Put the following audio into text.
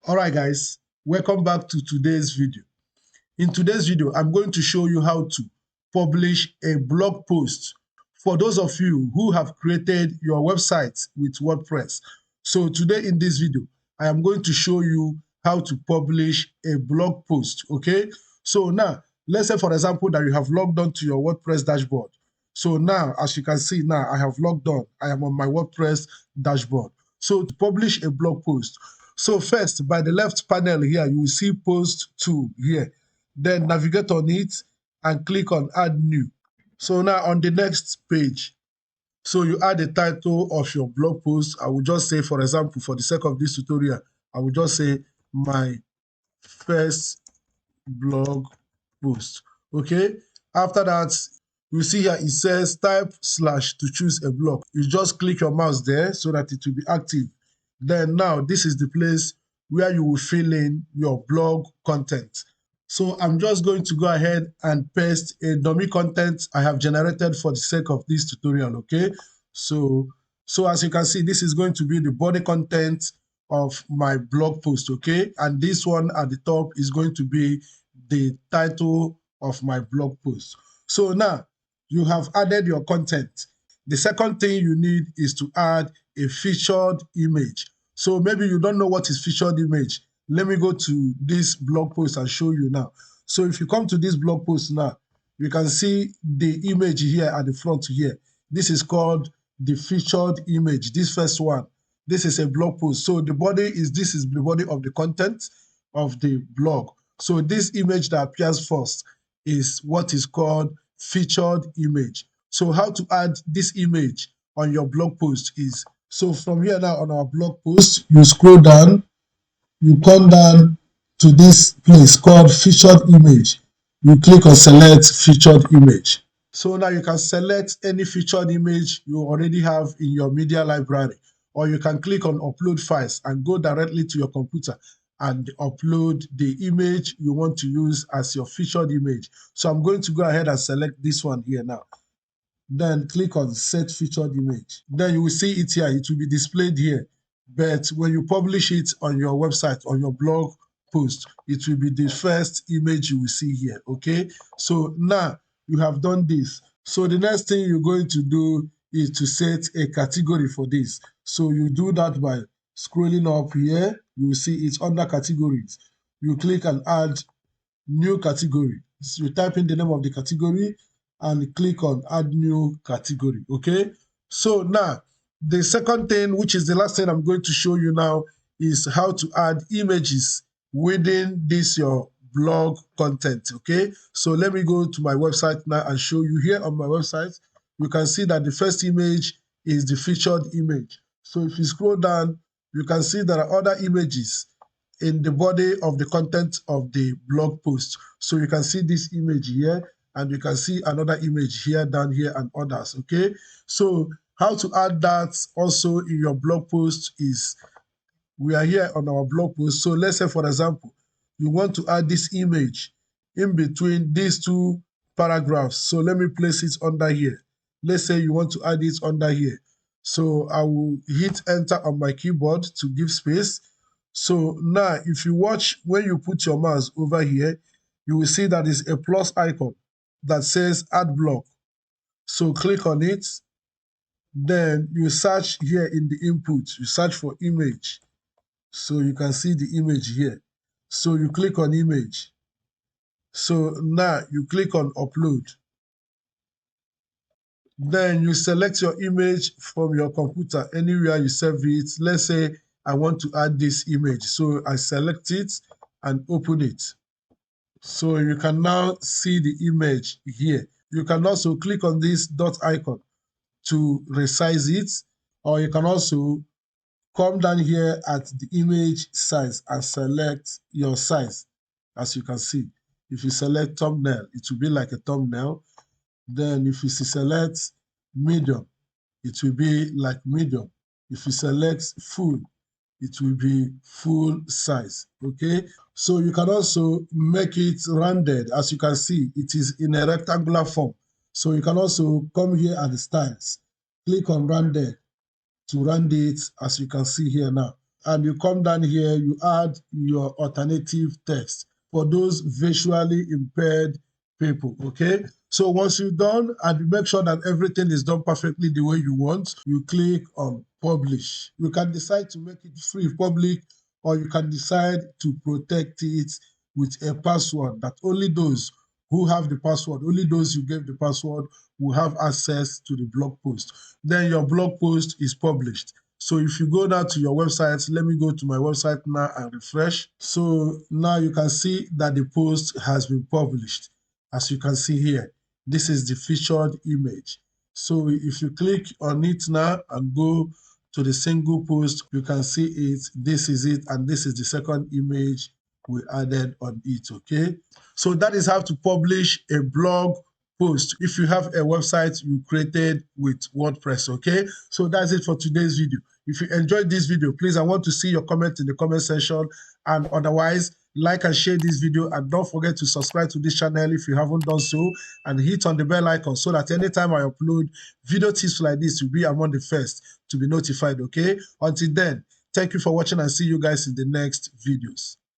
Alright guys, welcome back to today's video. In today's video, I'm going to show you how to publish a blog post for those of you who have created your website with WordPress. So today in this video, I am going to show you how to publish a blog post, okay? So now, let's say for example that you have logged on to your WordPress dashboard. So now, as you can see now, I have logged on. I am on my WordPress dashboard. So to publish a blog post, so first, by the left panel here, you will see post 2 here. Then navigate on it and click on add new. So now on the next page, so you add the title of your blog post. I will just say, for example, for the sake of this tutorial, I will just say my first blog post. Okay. After that, you see here it says type / to choose a blog. You just click your mouse there so that it will be active. Then now this is the place where you will fill in your blog content. So I'm just going to go ahead and paste a dummy content I have generated for the sake of this tutorial, okay? So as you can see, this is going to be the body content of my blog post, okay? And this one at the top is going to be the title of my blog post. So now you have added your content. The second thing you need is to add a featured image. So maybe you don't know what is featured image. Let me go to this blog post and show you now. So if you come to this blog post now, you can see the image here at the front here. This is called the featured image, this first one. This is a blog post. So the body this is the body of the content of the blog. So this image that appears first is what is called featured image. So how to add this image on your blog post is, so from here now on our blog post, you scroll down, you come down to this place called featured image. You click on select featured image. So now you can select any featured image you already have in your media library, or you can click on upload files and go directly to your computer and upload the image you want to use as your featured image. So I'm going to go ahead and select this one here now. Then click on set featured image. Then you will see it here. It will be displayed here. But when you publish it on your website, on your blog post, it will be the first image you will see here, okay? So now you have done this. So the next thing you're going to do is to set a category for this. So you do that by scrolling up here. You will see it's under categories. You click and add new category. So you type in the name of the category and click on add new category, okay? So now, the second thing, which is the last thing I'm going to show you now, is how to add images within this your blog content, okay? So let me go to my website now and show you here on my website. You can see that the first image is the featured image. So if you scroll down, you can see there are other images in the body of the content of the blog post. So you can see this image here, and you can see another image here, down here, and others, okay? So how to add that also in your blog post is, we are here on our blog post. So let's say, for example, you want to add this image in between these two paragraphs. So let me place it under here. Let's say you want to add it under here. So I will hit enter on my keyboard to give space. So now if you watch, when you put your mouse over here, you will see that is a plus icon that says add block. So click on it. Then you search here in the input, you search for image. So you can see the image here. So you click on image. So now you click on upload. Then you select your image from your computer, anywhere you save it. Let's say I want to add this image. So I select it and open it. So you can now see the image here. You can also click on this dot icon to resize it, or you can also come down here at the image size and select your size. As you can see, if you select thumbnail, it will be like a thumbnail. Then if you select medium, it will be like medium. If you select full, it will be full size, okay? So you can also make it rounded. As you can see, it is in a rectangular form. So you can also come here at the styles, click on rounded to round it, as you can see here now. and you come down here, you add your alternative text for those visually impaired people, okay? So once you're done and you make sure that everything is done perfectly the way you want, you click on publish. You can decide to make it free public, or you can decide to protect it with a password that only those who have the password, only those you gave the password will have access to the blog post. Then your blog post is published. So if you go now to your website, let me go to my website now and refresh. So now you can see that the post has been published. As you can see here, this is the featured image. So if you click on it now and go to the single post, you can see it. This is it, and this is the second image we added on it, okay? So that is how to publish a blog post if you have a website you created with WordPress, okay? So that's it for today's video. If you enjoyed this video, please, I want to see your comment in the comment section, and otherwise, like and share this video, and don't forget to subscribe to this channel if you haven't done so, and hit on the bell icon so that anytime I upload video tips like this, you'll be among the first to be notified, okay? Until then, thank you for watching, and see you guys in the next videos.